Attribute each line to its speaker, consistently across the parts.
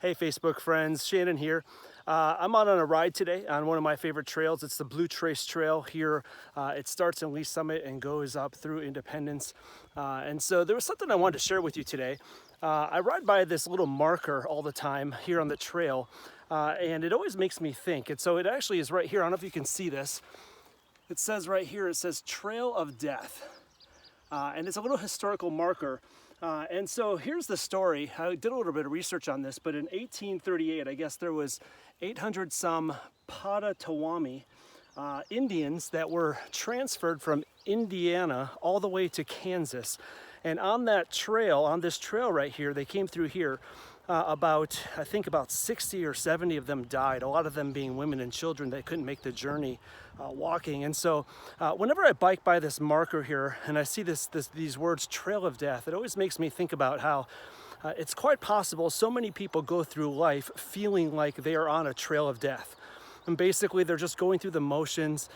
Speaker 1: Hey Facebook friends, Shannon here. I'm out on a ride today on one of my favorite trails. It's the Blue Trace Trail here. It starts in Lee Summit and goes up through Independence. And so there was something I wanted to share with you today. I ride by this little marker all the time here on the trail, and it always makes me think. And so it actually is right here. I don't know if you can see this. It says right here, it says Trail of Death. And it's a little historical marker. And so here's the story. I did a little bit of research on this, but in 1838, I guess there was 800 some Potawatomi Indians that were transferred from Indiana all the way to Kansas. And on that trail, on this trail right here, they came through here. I think about 60 or 70 of them died, a lot of them being women and children that couldn't make the journey walking. And so whenever I bike by this marker here and I see these words, Trail of Death, it always makes me think about how it's quite possible so many people go through life feeling like they are on a trail of death. And basically, they're just going through the motions.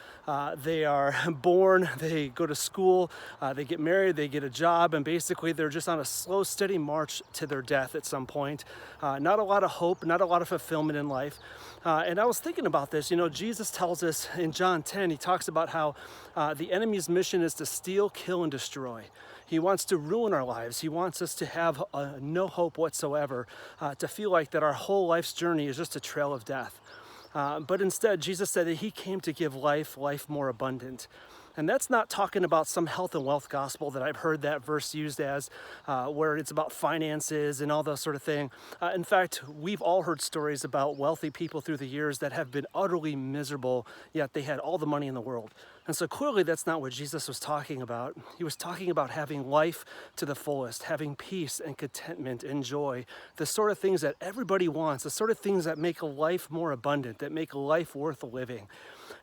Speaker 1: They are born, they go to school, they get married, they get a job, and basically they're just on a slow, steady march to their death at some point. Not a lot of hope, not a lot of fulfillment in life. And I was thinking about this. You know, Jesus tells us in John 10, he talks about how the enemy's mission is to steal, kill, and destroy. He wants to ruin our lives. He wants us to have no hope whatsoever, to feel like that our whole life's journey is just a trail of death. But instead, Jesus said that he came to give life more abundant. And that's not talking about some health and wealth gospel that I've heard that verse used as, where it's about finances and all that sort of thing. In fact, we've all heard stories about wealthy people through the years that have been utterly miserable, yet they had all the money in the world. And so clearly that's not what Jesus was talking about. He was talking about having life to the fullest, having peace and contentment and joy, the sort of things that everybody wants, the sort of things that make life more abundant, that make life worth living.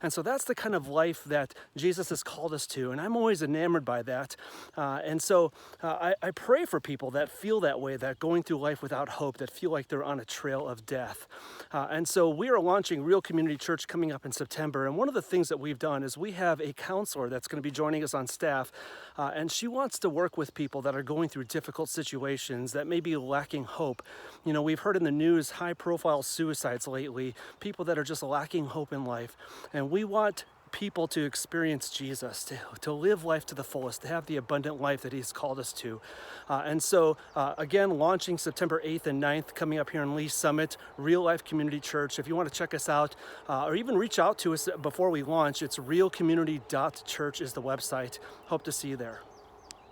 Speaker 1: And so that's the kind of life that Jesus has called us to, and I'm always enamored by that. And so I pray for people that feel that way, that going through life without hope, that feel like they're on a trail of death. And so we are launching Real Community Church coming up in September, and one of the things that we've done is we have a counselor that's going to be joining us on staff, and she wants to work with people that are going through difficult situations, that may be lacking hope. You know, we've heard in the news high-profile suicides lately, people that are just lacking hope in life. And we want people to experience Jesus, to live life to the fullest, to have the abundant life that he's called us to. And so, again, launching September 8th and 9th, coming up here in Lee Summit, Real Life Community Church. If you want to check us out, or even reach out to us before we launch, it's realcommunity.church is the website. Hope to see you there.